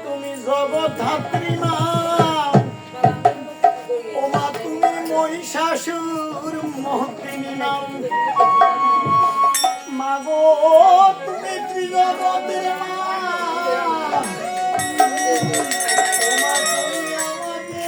তুমি জগৎ ধাত্রী মা, ও মা তুমি মহিষাসুর মর্দিনী নাম, মা গো তুমি ত্রিজগতের মা, ও মা তুমি আমাকে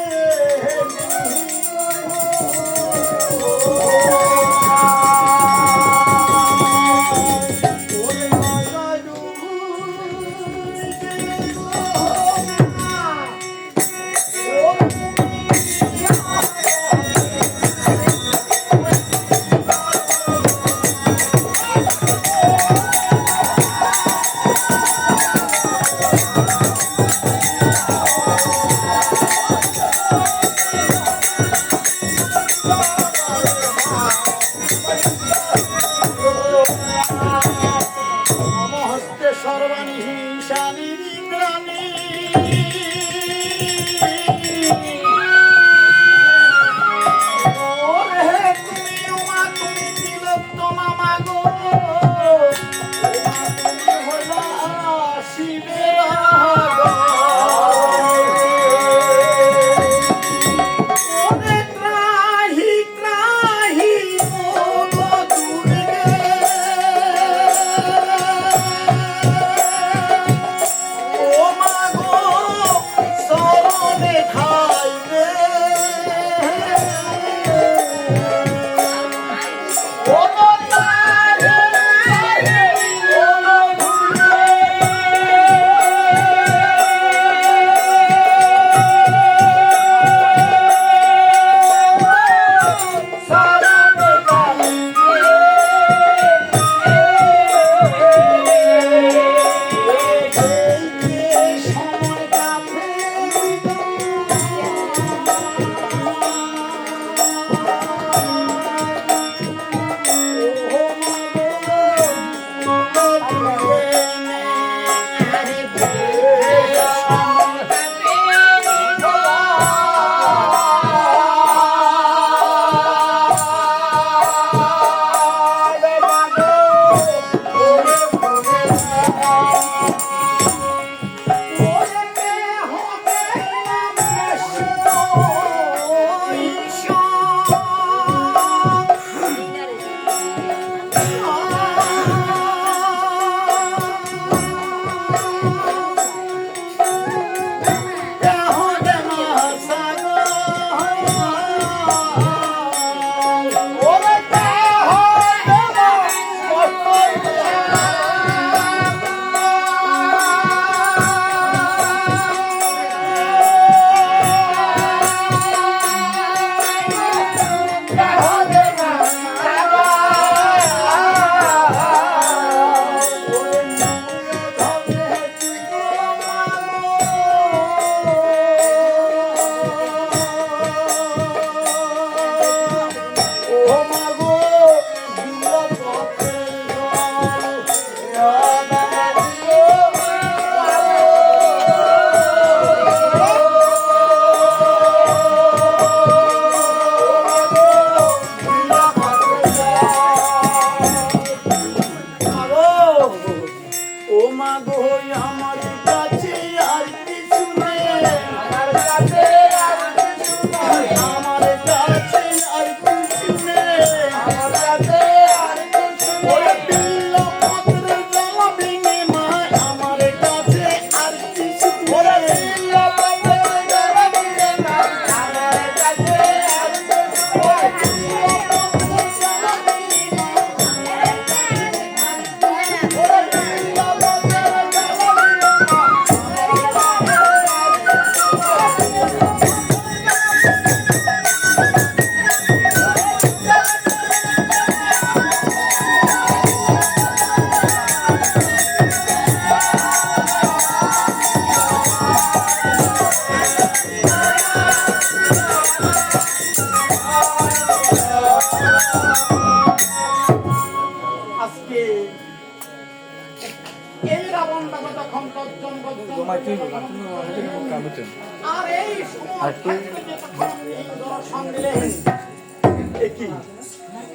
আর এই সময়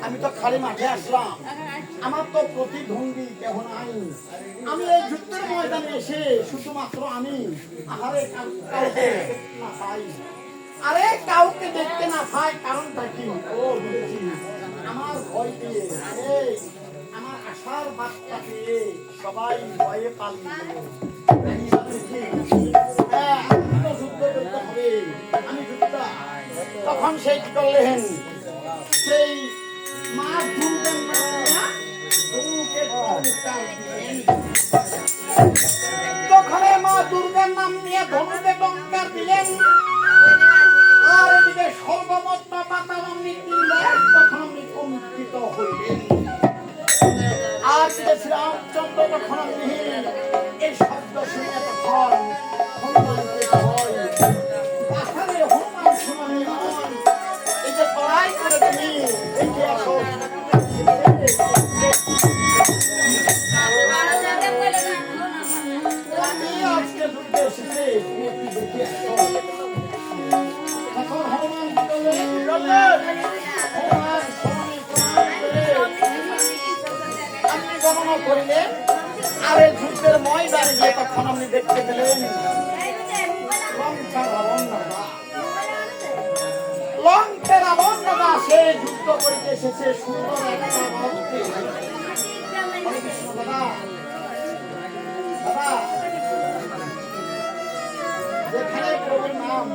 আমি তো খালি মাঠে আসলাম, আমার তো প্রতিদ্বন্দ্বী কেহ নাই। আমি এই যুদ্ধের ময়দানে এসে শুধুমাত্র আমি আরে কাউকে দেখতে না পাই, কারণটা কি? ও বুঝেছি, আমার ভয় দিয়ে আমার আশার বার্তা পেয়ে সবাই ভয়ে পালিয়ে গেল। আমি যুদ্ধ তখন সেই কি করলেন, সেই মা দুর্গের তখন মা দুর্গার নাম নিয়ে ধনুকে টঙ্কার দিলেন। আর এদিকে সর্বমত্ত পাতালম তখন কম্পিত হইলেন। আর শ্রীরামচন্দ্র তখন এই শব্দ শুনে তখন হনুমানকে ভয় পাখারে হনুমান শুনানি নয়, এই যে লড়াই করে তুমি এই যে এখন আজকে যুদ্ধে এসেছে এখন হনুমান আপনি গণনা করিলেন। আর এই যুদ্ধের ময়দানে গিয়ে তখন আপনি দেখতে পেলেন লঙ্কার রাবণ দাদা সে যুদ্ধ করিতে এসেছে সুন্দর একটা রথকে। যেখানে প্রভুর নাম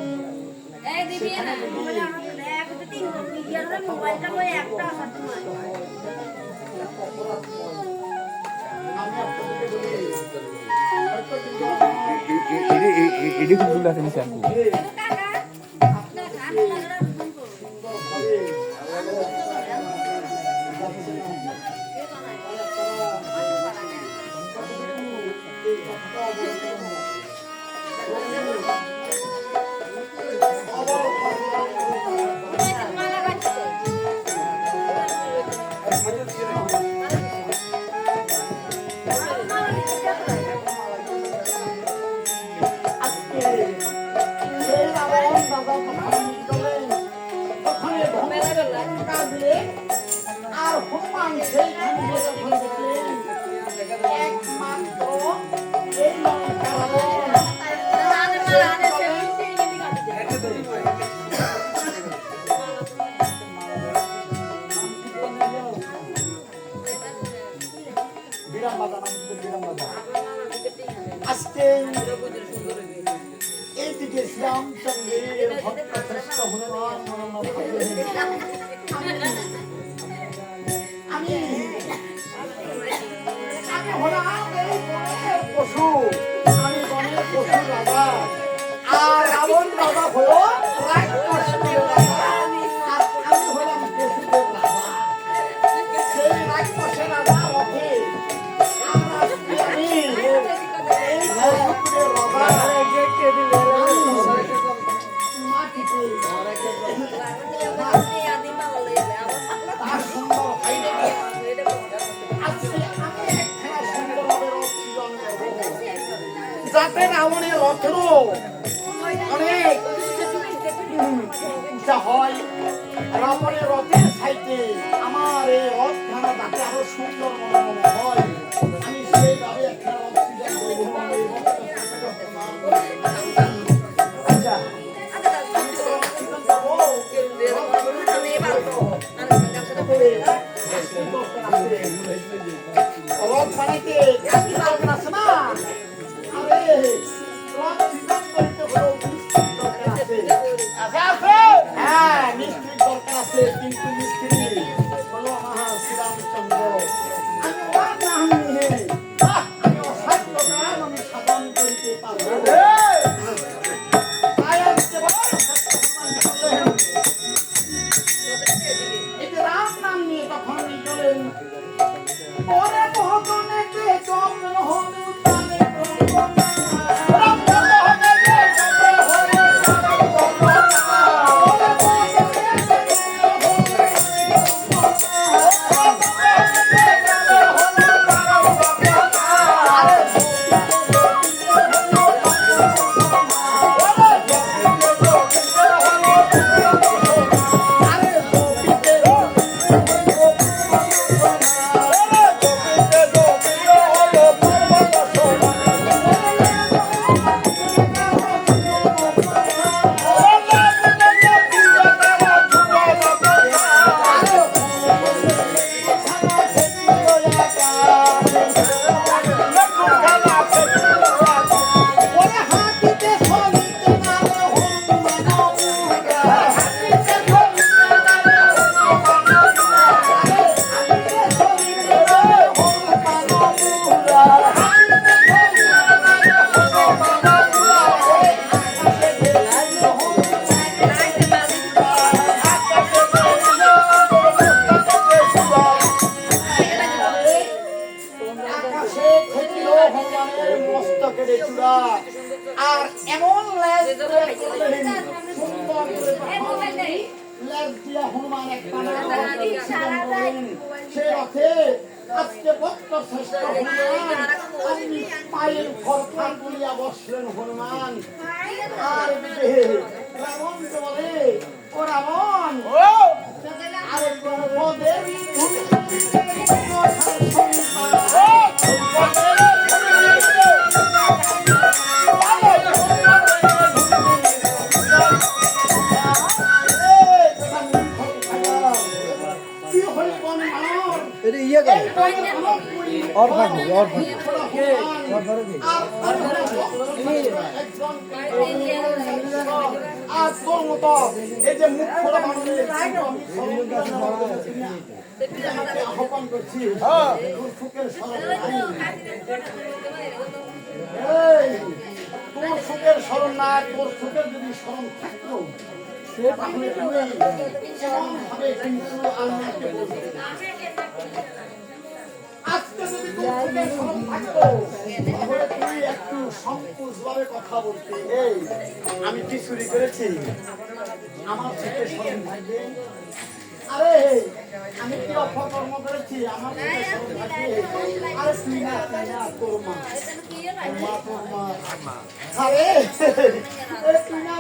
আর হনুমান সেই একমাত্র এই আজকে এইদিকে শ্রীরামচন্দ্রের ভক্ত শ্রেষ্ঠ হনুমান আমি হলাম এই বনের পশু, আমি বনের পশু রাজা। আর রাবণ রাজা হলো রাক্ষসদের রাজা, আর আমি হলাম পশুদের রাজা। সেই রাক্ষসের রাজা রথে আমি এই পশুদের রাজা মাটিতে তার সুন্দর যাতে রাবণের রথেরও অনেক ইচ্ছা হয়, রাবণের রথের সাইতে আমার এই রথ খানা যাতে আরো সুন্দর মনে হয়, আমি সেইভাবে একটা অক্সিজেন রথ বানাইতে আছে না, হ্যাঁ মিস্ত্রির দরকার আছে, কিন্তু মিস্ত্রি বলো শ্রীরামচন্দ্র আমি অসাধ্য কাম আমি সাধন করিতে পারবো। রাম নাম নিয়ে তখন চলেন পরে ভগনেতে চন্দ্র আদেশ দিয়া হনুমান একটা সে রথে আজকে বক্ত শ্রেষ্ঠ হনুমান আপনি পায়ের ভরফা তুলিয়া বসলেন হনুমান। আর দিকে রাবণ বলে, ও রাবণ, আরে পদের তুমি আহ্বান করছি তোর সুখের স্মরণ না, তোর সুখের যদি স্মরণ থাকতো তাহলে তুমি এমনভাবে কিন্তু আমাকে বলতে। আজকে যদি তোর সুখের স্মরণ থাকতো তাহলে তুই একটু সংকোচভাবে কথা বলতে। এই আমি কি চুরি করেছি? আমার সুখের স্মরণ থাকবে? আরে আমি কি অপকর্ম করেছি? আমার সুখের স্মরণ থাকবে? আরে তুই না তোর মা, তোর মা, আরে তুই না